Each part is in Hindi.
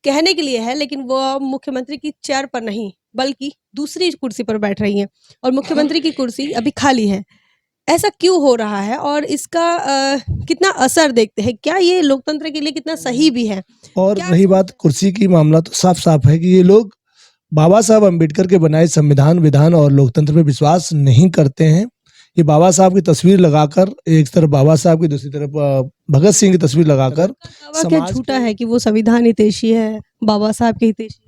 कहने के लिए है, लेकिन वो मुख्यमंत्री की चेयर पर नहीं बल्कि दूसरी कुर्सी पर बैठ रही हैं और मुख्यमंत्री की कुर्सी अभी खाली है। ऐसा क्यों हो रहा है और इसका कितना असर देखते हैं? क्या ये लोकतंत्र के लिए कितना सही भी है? और क्या रही बात कुर्सी की, मामला तो साफ साफ है कि ये लोग बाबा साहब अम्बेडकर के बनाए संविधान, विधान और लोकतंत्र पे विश्वास नहीं करते हैं। ये बाबा साहब की तस्वीर लगाकर, एक तरफ बाबा साहब की, दूसरी तरफ भगत सिंह की तस्वीर लगाकर उनका दावा क्या समाज झूठा के, है कि वो संविधान हितैषी है, बाबा साहब के हितैषी?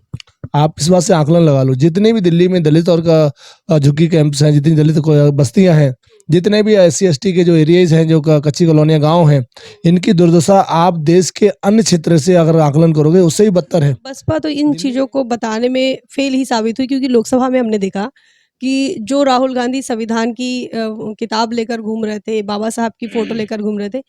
आप इस बात से आकलन लगा लो, जितने भी दिल्ली में दलित और झुग्गी कैंप्स हैं, जितनी दलित बस्तियां हैं, जितने भी SC ST के जो एरियाज हैं, जो कच्ची कॉलोनियां, गांव हैं, इनकी दुर्दशा आप देश के अन्य क्षेत्र से अगर आकलन करोगे उससे ही बदतर है। बसपा तो इन चीज़ों को बताने में फेल ही साबित हुई, क्योंकि लोकसभा में हमने देखा कि जो राहुल गांधी संविधान की किताब लेकर घूम रहे थे, बाबा साहब की फोटो लेकर घूम रहे थे,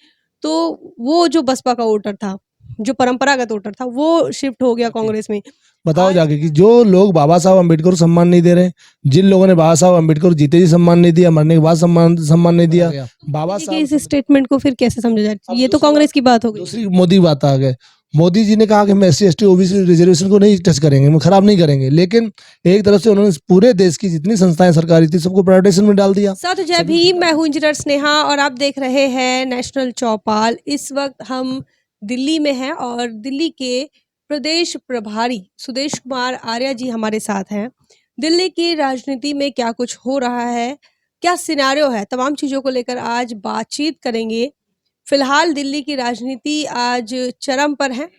तो वो जो बसपा का वोटर था, जो परंपरागत वोटर था, वो शिफ्ट हो गया कांग्रेस में। बताओ आज जाके कि जो लोग बाबा साहब अम्बेडकर को सम्मान नहीं दे रहे, जिन लोगों ने बाबा साहब अम्बेडकर को जीते जी सम्मान नहीं दिया, मरने के बाद सम्मान नहीं दिया, बाबा कि साहब इस स्टेटमेंट को फिर कैसे समझा जाए? अब ये तो दूसरी कांग्रेस की बात हो गई। दूसरी मोदी बात आ गए। मोदी जी ने कहा कि हम SC ST OBC रिजर्वेशन को नहीं टच करेंगे, हम खराब नहीं करेंगे, लेकिन एक तरफ से उन्होंने पूरे देश की जितनी संस्थाएं सरकारी थी सबको प्राइवेटाइजेशन में डाल दिया। साथ जय भीम, मैं हूं इंजीनियर स्नेहा और आप देख रहे हैं नेशनल चौपाल। इस वक्त हम दिल्ली में हैं और दिल्ली के प्रदेश प्रभारी सुदेश कुमार आर्या जी हमारे साथ हैं। दिल्ली की राजनीति में क्या कुछ हो रहा है, क्या सिनेरियो है, तमाम चीज़ों को लेकर आज बातचीत करेंगे। फिलहाल दिल्ली की राजनीति आज चरम पर है।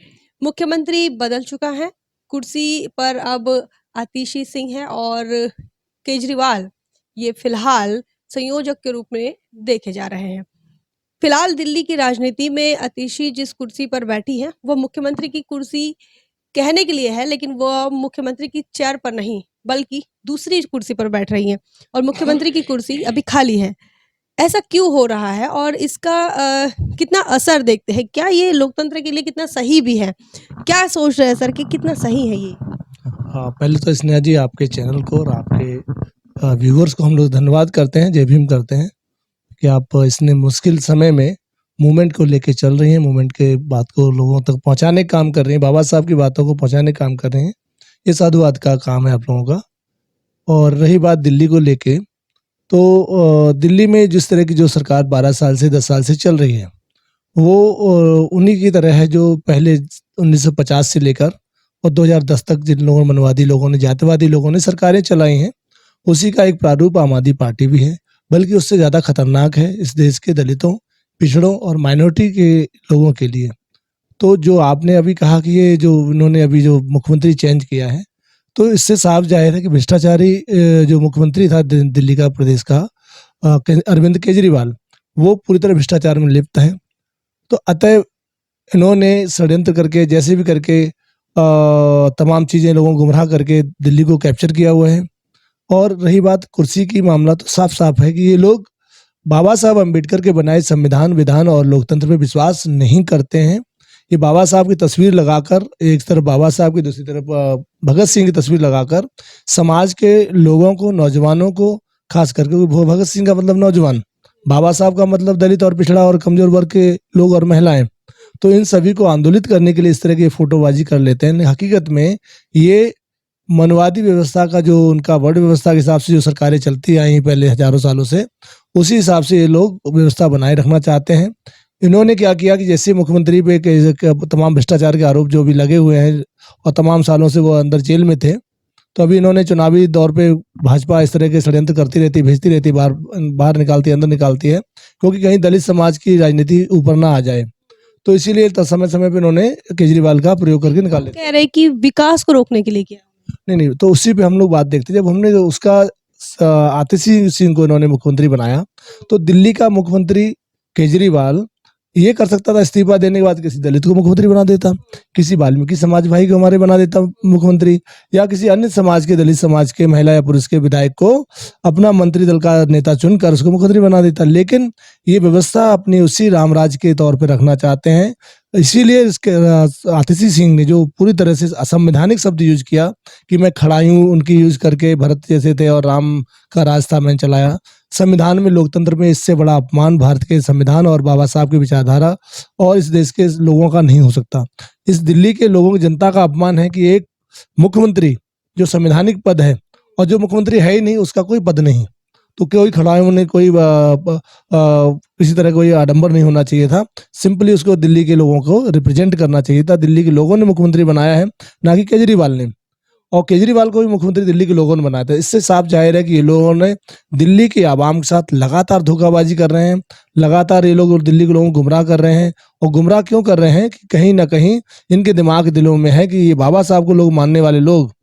मुख्यमंत्री बदल चुका है, कुर्सी पर अब आतिशी सिंह है और केजरीवाल ये फिलहाल संयोजक के रूप में देखे जा रहे हैं। फिलहाल दिल्ली की राजनीति में आतिशी जिस कुर्सी पर बैठी हैं, वो मुख्यमंत्री की कुर्सी कहने के लिए है, लेकिन वो मुख्यमंत्री की चेयर पर नहीं बल्कि दूसरी कुर्सी पर बैठ रही हैं और मुख्यमंत्री की कुर्सी अभी खाली है। ऐसा क्यों हो रहा है और इसका कितना असर देखते हैं? क्या ये लोकतंत्र के लिए कितना सही भी है? क्या सोच रहे हैं सर कि कितना सही है ये? हाँ, पहले तो स्नेहा जी आपके चैनल को और आपके व्यूअर्स को हम लोग धन्यवाद करते हैं, जय भीम करते हैं कि आप इसने मुश्किल समय में मूवमेंट को लेके चल रही हैं, मूवमेंट के बात को लोगों तक पहुंचाने का काम कर रही हैं, बाबा साहब की बातों को पहुंचाने का काम कर रहे हैं। ये साधुवाद का काम है आप लोगों का। और रही बात दिल्ली को लेके, तो दिल्ली में जिस तरह की जो सरकार 12 साल से 10 साल से चल रही है, वो उन्हीं की तरह है जो पहले 1950 से लेकर और 2010 तक जिन लोगों, मनवादी लोगों ने, जातिवादी लोगों ने सरकारें चलाई हैं, उसी का एक प्रारूप आम आदमी पार्टी भी है, बल्कि उससे ज़्यादा खतरनाक है इस देश के दलितों, पिछड़ों और माइनॉरिटी के लोगों के लिए। तो जो आपने अभी कहा कि ये जो इन्होंने अभी जो मुख्यमंत्री चेंज किया है, तो इससे साफ जाहिर है कि भ्रष्टाचारी जो मुख्यमंत्री था दिल्ली का, प्रदेश का, अरविंद केजरीवाल, वो पूरी तरह भ्रष्टाचार में लिप्त हैं। तो अतः इन्होंने षड्यंत्र करके, जैसे भी करके, तमाम चीज़ें लोगों को गुमराह करके दिल्ली को कैप्चर किया हुआ है। और रही बात कुर्सी की, मामला तो साफ साफ है कि ये लोग बाबा साहब अम्बेडकर के बनाए संविधान, विधान और लोकतंत्र पे विश्वास नहीं करते हैं। ये बाबा साहब की तस्वीर लगाकर, एक तरफ बाबा साहब की, दूसरी तरफ भगत सिंह की तस्वीर लगाकर समाज के लोगों को, नौजवानों को, खास करके भगत सिंह का मतलब नौजवान, बाबा साहब का मतलब दलित और पिछड़ा और कमजोर वर्ग के लोग और महिलाएं, तो इन सभी को आंदोलित करने के लिए इस तरह की फोटोबाजी कर लेते हैं। हकीकत में ये मनवादी व्यवस्था का, जो उनका वर्ड व्यवस्था के हिसाब से जो सरकारें चलती आई हैं पहले हजारों सालों से, उसी हिसाब से ये लोग व्यवस्था बनाए रखना चाहते हैं। इन्होंने क्या किया कि जैसे मुख्यमंत्री पे तमाम भ्रष्टाचार के आरोप जो भी लगे हुए हैं और तमाम सालों से वो अंदर जेल में थे, तो अभी इन्होंने चुनावी दौर पे भाजपा इस तरह के षड्यंत्र करती रहती, भेजती रहती, बाहर निकालती, अंदर निकालती है, क्योंकि कहीं दलित समाज की राजनीति ऊपर ना आ जाए। तो इसीलिए समय समय पे इन्होंने केजरीवाल का प्रयोग करके निकाल लिया। कह रहे कि विकास को रोकने के लिए किया। नहीं, तो उसी पे हम लोग बात देखते हैं। जब हमने उसका आतिशी सिंह को इन्होंने मुख्यमंत्री बनाया, तो दिल्ली का मुख्यमंत्री केजरीवाल ये कर सकता था, इस्तीफा देने के बाद किसी दलित को मुख्यमंत्री बना देता, किसी वाल्मीकि समाज भाई को हमारे बना देता मुख्यमंत्री, या किसी अन्य समाज के, दलित समाज के महिला या पुरुष के विधायक को अपना मंत्री दल का नेता चुनकर उसको मुख्यमंत्री बना देता। लेकिन ये व्यवस्था अपनी उसी रामराज के तौर पर रखना चाहते हैं। इसीलिए इसके आतिशी सिंह ने जो पूरी तरह से असंवैधानिक शब्द यूज किया कि मैं खड़ा हूँ, उनकी यूज करके भरत जैसे थे और राम का राज था, मैंने चलाया, संविधान में, लोकतंत्र में इससे बड़ा अपमान भारत के संविधान और बाबा साहब की विचारधारा और इस देश के लोगों का नहीं हो सकता। इस दिल्ली के लोगों की जनता का अपमान है कि एक मुख्यमंत्री जो संवैधानिक पद है और जो मुख्यमंत्री है ही नहीं उसका कोई पद नहीं, तो कोई खड़ा होने कोई किसी तरह कोई आडंबर नहीं होना चाहिए था। सिंपली उसको दिल्ली के लोगों को रिप्रेजेंट करना चाहिए था। दिल्ली के लोगों ने मुख्यमंत्री बनाया है, ना कि केजरीवाल ने। और केजरीवाल को भी मुख्यमंत्री दिल्ली के लोगों ने बनाया था। इससे साफ जाहिर है कि ये लोगों ने दिल्ली के आवाम के साथ लगातार धोखाबाजी कर रहे हैं, लगातार ये लोग दिल्ली के लोगों को गुमराह कर रहे हैं। और गुमराह क्यों कर रहे हैं कि कहीं ना कहीं इनके दिमाग दिलों में है कि ये बाबा साहब को लोग मानने वाले लोग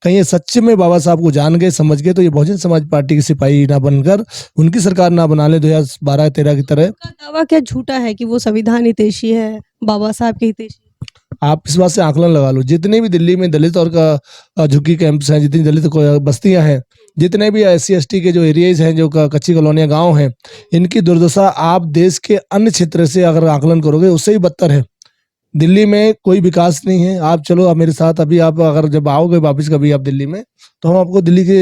कहीं ये सच्चे में बाबा साहब को जान गए, समझ गए, तो ये बहुजन समाज पार्टी के सिपाही ना बनकर उनकी सरकार ना बना ले 2012-13 की तरह। उनका दावा क्या झूठा है कि वो संविधान हितैषी है, बाबा साहब के हितैषी? आप इस बात से आकलन लगा लो, जितने भी दिल्ली में दलित और झुग्गी कैंप्स हैं, जितनी दलित बस्तियां हैं, जितने भी SC ST के जो एरियाज हैं, जो कच्ची कॉलोनियां गांव हैं, इनकी दुर्दशा आप देश के अन्य क्षेत्र से अगर आकलन करोगे उससे ही बदतर है। दिल्ली में कोई विकास नहीं है। आप चलो, आप मेरे साथ अभी, आप अगर जब आओगे वापस कभी आप दिल्ली में, तो हम आपको दिल्ली के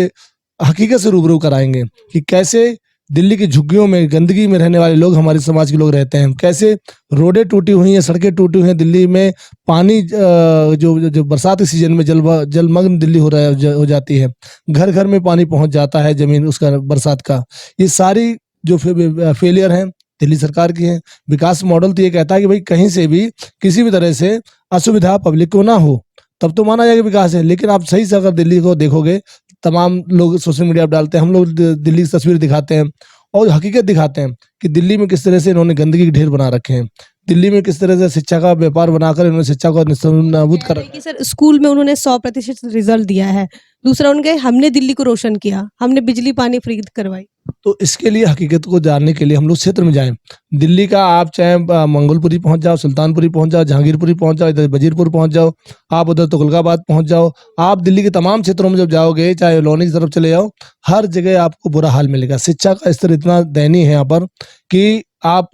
हकीकत से रूबरू कराएंगे कि कैसे दिल्ली की झुग्गियों में, गंदगी में रहने वाले लोग, हमारे समाज के लोग रहते हैं, कैसे रोडें टूटी हुई हैं, सड़कें टूटी हुई हैं। दिल्ली में पानी जो बरसात के सीजन में जलमग्न दिल्ली हो जाती है, घर घर में पानी पहुंच जाता है, जमीन उसका बरसात का। ये सारी जो फेलियर हैं दिल्ली सरकार की है। विकास मॉडल तो ये कहता है कि भाई कहीं से भी किसी भी तरह से असुविधा पब्लिक को ना हो, तब तो माना जाएगा विकास है। लेकिन आप सही से अगर दिल्ली को देखोगे, तमाम लोग सोशल मीडिया पर डालते हैं, हम लोग दिल्ली की तस्वीर दिखाते हैं और हकीकत दिखाते हैं कि दिल्ली में किस तरह से इन्होंने गंदगी के ढेर बना रखे हैं, दिल्ली में किस तरह से शिक्षा का व्यापार बनाकर इन्होंने शिक्षा को नाबूद कर रखा कि सर स्कूल में उन्होंने 100% रिजल्ट दिया है। दूसरा उनके हमने दिल्ली को रोशन किया, हमने बिजली पानी फ्री करवाई। तो इसके लिए हकीकत को जानने के लिए हम लोग क्षेत्र में जाएं। दिल्ली का आप चाहे मंगोलपुरी पहुंच जाओ, सुल्तानपुरी पहुंच जाओ, जहांगीरपुरी पहुंच जाओ, इधर वजीरपुर पहुंच जाओ, आप उधर तुगलकाबाद पहुंच जाओ, आप दिल्ली के तमाम क्षेत्रों में जब जाओगे, चाहे लोनी की तरफ चले जाओ, हर जगह आपको बुरा हाल मिलेगा। शिक्षा का स्तर इतना दयनीय है यहाँ पर कि आप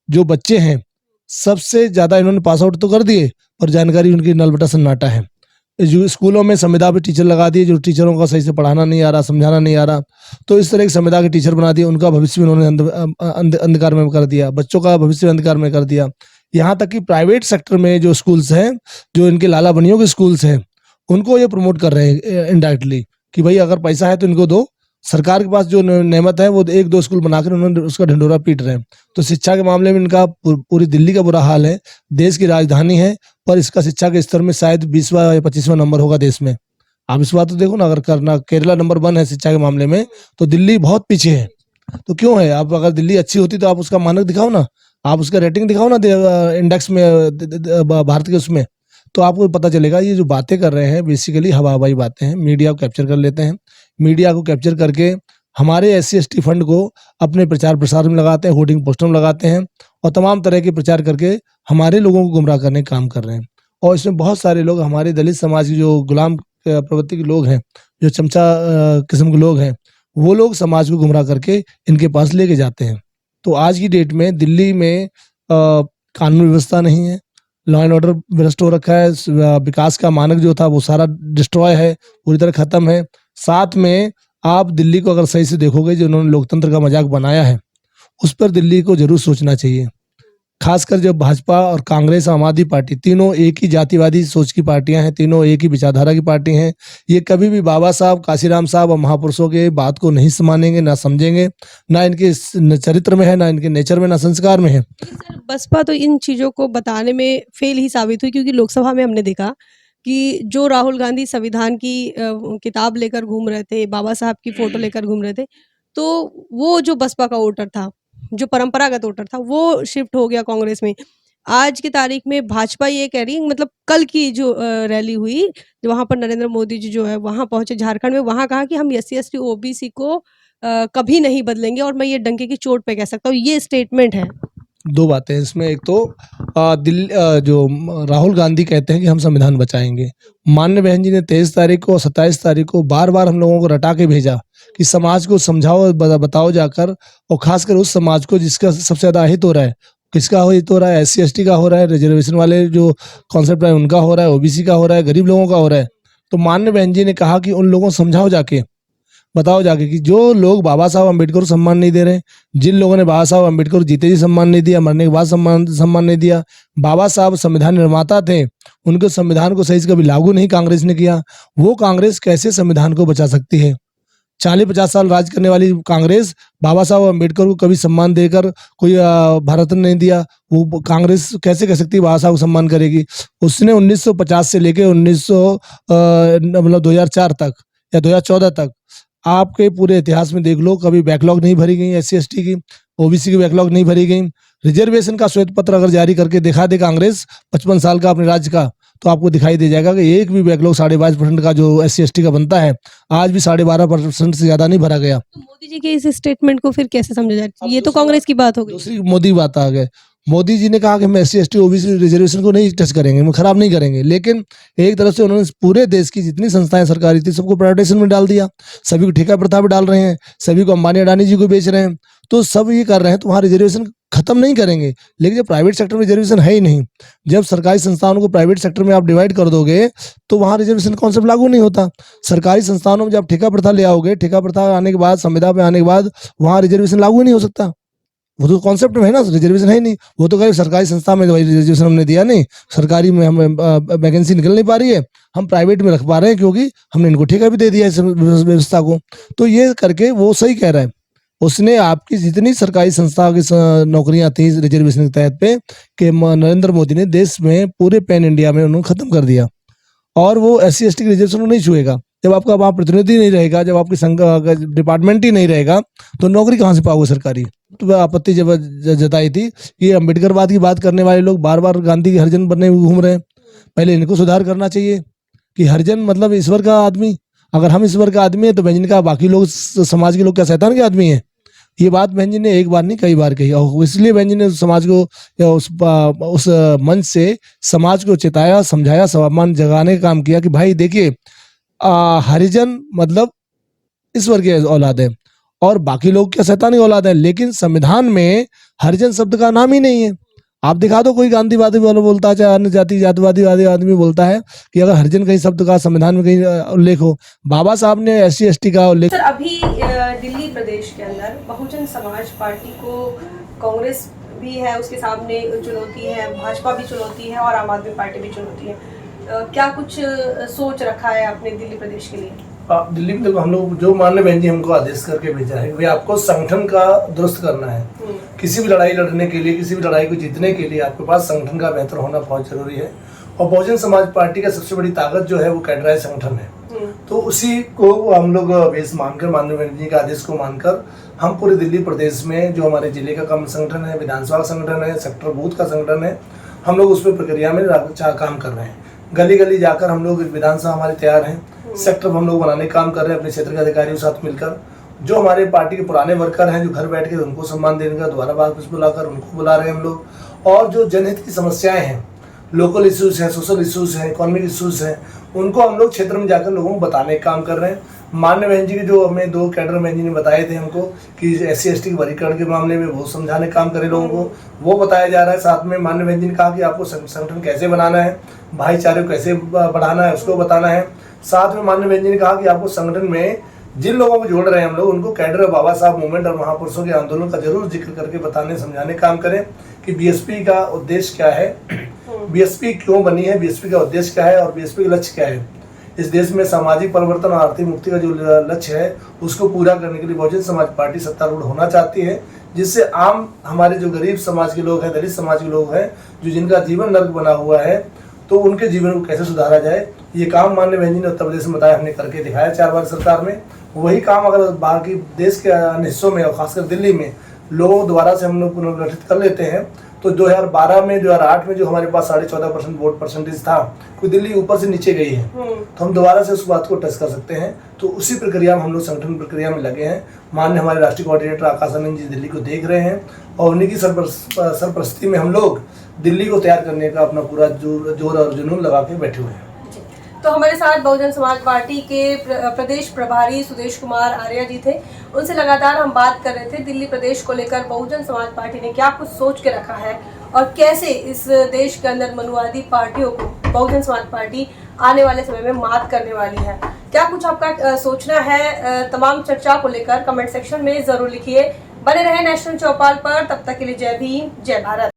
जो बच्चे हैं, सबसे ज्यादा इन्होंने पास आउट तो कर दिए, पर जानकारी उनकी नलबटा सन्नाटा है। जो स्कूलों में संविदा पे टीचर लगा दिए, जो टीचरों का सही से पढ़ाना नहीं आ रहा, समझाना नहीं आ रहा, तो इस तरह की संविदा के टीचर बना दिए, उनका भविष्य भी उन्होंने अंधकार में कर दिया, बच्चों का भविष्य अंधकार में कर दिया। यहाँ तक कि प्राइवेट सेक्टर में जो स्कूल्स हैं, जो इनके लाला बनियों के स्कूल्स हैं, उनको ये प्रमोट कर रहे हैं इनडायरेक्टली कि भाई अगर पैसा है तो इनको दो। सरकार के पास जो नेमत है वो 1-2 स्कूल बनाकर उन्होंने उसका ढिंडोरा पीट रहे हैं। तो शिक्षा के मामले में इनका पूरी दिल्ली का बुरा हाल है। देश की राजधानी है, पर इसका शिक्षा के स्तर में शायद 20वां या 25वां नंबर होगा देश में। आप इस बात तो देखो ना, अगर करना केरला नंबर 1 है शिक्षा के मामले में, तो दिल्ली बहुत पीछे है। तो क्यों है? आप अगर दिल्ली अच्छी होती तो आप उसका मानक दिखाओ ना, आप उसका रेटिंग दिखाओ ना इंडेक्स में, भारत के उसमें, तो आपको पता चलेगा। ये जो बातें कर रहे हैं बेसिकली हवा हवाई बातें हैं, मीडिया को कैप्चर कर लेते हैं। मीडिया को कैप्चर करके हमारे SC ST फंड को अपने प्रचार प्रसार में लगाते हैं, होर्डिंग पोस्टर में लगाते हैं और तमाम तरह के प्रचार करके हमारे लोगों को गुमराह करने का काम कर रहे हैं। और इसमें बहुत सारे लोग हमारे दलित समाज के जो गुलाम प्रवृत्ति के लोग हैं, जो चमचा किस्म के लोग हैं, वो लोग समाज को गुमराह करके इनके पास लेके जाते हैं। तो आज की डेट में दिल्ली में कानून व्यवस्था नहीं है, लॉ एंड ऑर्डर भ्रष्ट हो रखा है, विकास का मानक जो था वो सारा डिस्ट्रॉय है, पूरी तरह खत्म है। साथ में आप दिल्ली को अगर सही से देखोगे, जो उन्होंने लोकतंत्र का मजाक बनाया है, उस पर दिल्ली को जरूर सोचना चाहिए। खासकर जब भाजपा और कांग्रेस, आम आदमी पार्टी, तीनों एक ही जातिवादी सोच की पार्टियां हैं, तीनों एक ही विचारधारा की पार्टी हैं। ये कभी भी बाबा साहब, काशीराम साहब और महापुरुषों के बात को नहीं मानेंगे, ना समझेंगे, ना इनके चरित्र में है, ना इनके नेचर में, ना संस्कार में है। सर बसपा तो इन चीज़ों को बताने में फेल ही साबित हुई, क्योंकि लोकसभा में हमने देखा कि जो राहुल गांधी संविधान की किताब लेकर घूम रहे थे, बाबा साहब की फोटो लेकर घूम रहे थे, तो वो जो बसपा का वोटर था, जो परंपरागत वोटर था, वो शिफ्ट हो गया कांग्रेस में। आज की तारीख में भाजपा ये कह रही है, मतलब कल की जो रैली हुई, वहां पर नरेंद्र मोदी जी जो है वहां पहुंचे झारखंड में, वहां कहा कि हम SC ST OBC को कभी नहीं बदलेंगे, और मैं ये डंके की चोट पे कह सकता हूँ, ये स्टेटमेंट है। दो बातें हैं इसमें। एक तो जो राहुल गांधी कहते हैं कि हम संविधान बचाएंगे, माननीय बहन जी ने 23 तारीख को और 27 तारीख को बार बार हम लोगों को रटा के भेजा कि समाज को समझाओ, बताओ जाकर, और खासकर उस समाज को जिसका सबसे ज्यादा हित हो रहा है। किसका हित हो रहा है? SC ST का हो रहा है, रिजर्वेशन वाले जो कॉन्सेप्ट है उनका हो रहा है, OBC का हो रहा है, गरीब लोगों का हो रहा है। तो माननीय बहन जी ने कहा कि उन लोगों को समझाओ जाके, बताओ जाके कि जो लोग बाबा साहब अम्बेडकर को सम्मान नहीं दे रहे, जिन लोगों ने बाबा साहब अम्बेडकर को जीते जी सम्मान नहीं दिया, मरने के बाद सम्मान नहीं दिया, बाबा साहब संविधान निर्माता थे, उनके संविधान को सही से कभी लागू नहीं कांग्रेस ने किया, वो कांग्रेस कैसे संविधान को बचा सकती है? 40-50 साल राज करने वाली कांग्रेस बाबा साहब अम्बेडकर को कभी सम्मान देकर कोई भारत रत्न नहीं दिया, वो कांग्रेस कैसे कह सकती है बाबा साहब को सम्मान करेगी? उसने 1950 से लेके 2004 तक या 2014 तक आपके पूरे इतिहास में देख लो, कभी बैकलॉग नहीं भरी गई SC ST की, OBC की बैकलॉग नहीं भरी गई। रिजर्वेशन का श्वेत पत्र अगर जारी करके दिखा दे कांग्रेस 55 साल का अपने राज्य का, तो आपको दिखाई दे जाएगा कि एक भी बैकलॉग 22.5% का जो SC ST का बनता है, आज भी 12.5% से ज्यादा नहीं भरा गया। तो मोदी जी के इस स्टेटमेंट को फिर कैसे समझा जाए? ये तो कांग्रेस की बात हो गई। दूसरी मोदी बात आ गए, मोदी जी ने कहा कि हम SC ST OBC रिजर्वेशन को नहीं टच करेंगे, हम खराब नहीं करेंगे, लेकिन एक तरफ से उन्होंने पूरे देश की जितनी संस्थाएं सरकारी थी सबको प्राइवेटाइजेशन में डाल दिया, सभी को ठेका प्रथा पे डाल रहे हैं, सभी को अंबानी अडानी जी को बेच रहे हैं, तो सब ये कर रहे हैं तो वहाँ रिजर्वेशन खत्म नहीं करेंगे। लेकिन जब प्राइवेट सेक्टर में रिजर्वेशन है ही नहीं, जब सरकारी संस्थानों को प्राइवेट सेक्टर में आप डिवाइड कर दोगे तो वहाँ रिजर्वेशन कॉन्सेप्ट लागू नहीं होता। सरकारी संस्थानों में जब ठेका प्रथा ले आओगे, ठेका प्रथा आने के बाद, संविदा पे आने के बाद वहाँ रिजर्वेशन लागू नहीं हो सकता। वो तो कॉन्सेप्ट में है ना, रिजर्वेशन है ही नहीं। वो तो कहे सरकारी संस्था में रिजर्वेशन हमने दिया नहीं, सरकारी में हम वैकेंसी निकल नहीं पा रही है, हम प्राइवेट में रख पा रहे हैं क्योंकि हमने इनको ठेका भी दे दिया इस व्यवस्था को। तो ये करके वो सही कह रहा है, उसने आपकी जितनी सरकारी संस्थाओं की नौकरियां थी रिजर्वेशन के तहत पे, कि नरेंद्र मोदी ने देश में पूरे पैन इंडिया में उन्होंने खत्म कर दिया, और वो SC ST की रिजर्वेशन को नहीं छुएगा। जब आपका वहाँ प्रतिनिधि नहीं रहेगा, जब आपकी संघ डिपार्टमेंट ही नहीं रहेगा, तो नौकरी कहाँ से पाओगे सरकारी? तो आपत्ति जब जताई थी कि अम्बेडकरवाद की बात करने वाले लोग बार बार गांधी के हरिजन बनने घूम रहे हैं, पहले इनको सुधार करना चाहिए कि हरिजन मतलब ईश्वर का आदमी। अगर हम ईश्वर का आदमी है तो बहन जी का बाकी लोग समाज के लोग क्या शैतान के आदमी है? ये बात बहन जी ने एक बार नहीं कई बार कही, और इसलिए बहन जी ने समाज को या उस मंच से समाज को चेताया, समझाया, सम्मान जगाने का काम किया कि भाई देखिए, हरिजन मतलब ईश्वर के औलाद है और बाकी लोग क्या शैतानी औलाद है, लेकिन संविधान में हरिजन शब्द का नाम ही नहीं है। आप दिखा दो कोई गांधीवादी वाला बोलता है, चाहे अन्य जाति जातिवादी आदमी बोलता है कि अगर हरिजन कहीं शब्द का संविधान में कहीं उल्लेख हो। बाबा साहब ने SC ST का उल्लेख। सर, अभी दिल्ली प्रदेश के अंदर बहुजन समाज पार्टी को कांग्रेस भी है, उसके सामने चुनौती है, भाजपा भी चुनौती है और आम आदमी पार्टी भी चुनौती है। क्या कुछ सोच रखा है आपने दिल्ली प्रदेश के लिए? दिल्ली में देखो, हम लोग जो माननीय बहन जी हमको आदेश करके भेजा है, भाई आपको संगठन का दुरुस्त करना है। किसी भी लड़ाई लड़ने के लिए, किसी भी लड़ाई को जीतने के लिए आपके पास संगठन का बेहतर होना बहुत जरूरी है। और बहुजन समाज पार्टी का सबसे बड़ी ताकत जो है वो कैडराइज संगठन है। तो उसी को हम लोग बेस मानकर, माननीय बहन जी के आदेश को मानकर, हम पूरे दिल्ली प्रदेश में जो हमारे जिले का कम संगठन है, विधानसभा का संगठन है, सेक्टर बूथ का संगठन है, हम लोग उस पर प्रक्रिया में काम कर रहे हैं। गली गली जाकर हम लोग, विधानसभा हमारे तैयार हैं, सेक्टर हम लोग बनाने का काम कर रहे हैं अपने क्षेत्र के अधिकारियों के साथ मिलकर। जो हमारे पार्टी के पुराने वर्कर हैं जो घर बैठ के, उनको सम्मान देने का दोबारा वापस बुलाकर उनको बुला रहे हैं हम लोग। और जो जनहित की समस्याएं हैं, लोकल इश्यूज हैं, सोशल इश्यूज हैं, इकोनॉमिक इश्यूज हैं, उनको हम लोग क्षेत्र में जाकर लोगों को बताने का काम कर रहे हैं। माननीय बहन जी के जो हमें 2 कैडर बहन जी ने बताए थे हमको कि SC ST के वर्गीकरण के मामले में वो समझाने का काम करें लोगों को, वो बताया जा रहा है। साथ में माननीय बहन जी ने कहा कि आपको संगठन कैसे बनाना है, भाईचारे को कैसे बढ़ाना है, उसको बताना है। साथ में माननीय बहन जी ने कहा कि आपको संगठन में जिन लोगों को जोड़ रहे हैं हम लोग, उनको कैडर बाबा साहब मूवमेंट और महापुरुषों के आंदोलन का जरूर जिक्र करके बताने समझाने काम करें कि BSP का उद्देश्य क्या है, BSP क्यों बनी है, BSP का उद्देश्य क्या है और BSP का लक्ष्य क्या है। इस देश में सामाजिक परिवर्तन और आर्थिक मुक्ति का जो लक्ष्य है उसको पूरा करने के लिए बहुजन समाज पार्टी सत्तारूढ़ होना चाहती है, जिससे आम हमारे जो गरीब समाज के लोग हैं, दलित समाज के लोग हैं, जो जिनका जीवन नर्क बना हुआ है, तो उनके जीवन को कैसे सुधारा जाए, ये काम माननीय बहन जी ने उत्तर प्रदेश में बताया, हमने करके दिखाया 4 बार सरकार में। वही काम अगर बाकी देश के अन्य हिस्सों में और खासकर दिल्ली में लोगों दोबारा से हम लोग पुनर्गठित कर लेते हैं, तो 2012 में 2008 में जो हमारे पास 14.5% वोट परसेंटेज था, कोई दिल्ली ऊपर से नीचे गई है, तो हम दोबारा से उस बात को टच कर सकते हैं। तो उसी प्रक्रिया में हम लोग संगठन प्रक्रिया में लगे हैं। माननीय हमारे राष्ट्रीय कोऑर्डिनेटर आकाश आनंद जी दिल्ली को देख रहे हैं और उन्हीं की सरपरस्ती में हम लोग दिल्ली को तैयार करने का अपना पूरा जोर और जुनून लगा के बैठे हुए हैं। तो हमारे साथ बहुजन समाज पार्टी के प्रदेश प्रभारी सुदेश कुमार आर्या जी थे, उनसे लगातार हम बात कर रहे थे दिल्ली प्रदेश को लेकर बहुजन समाज पार्टी ने क्या कुछ सोच के रखा है और कैसे इस देश के अंदर मनुवादी पार्टियों को बहुजन समाज पार्टी आने वाले समय में मात करने वाली है। क्या कुछ आपका सोचना है तमाम चर्चा को लेकर कमेंट सेक्शन में जरूर लिखिए। बने रहे नेशनल चौपाल पर, तब तक के लिए जय भीम, जय भारत।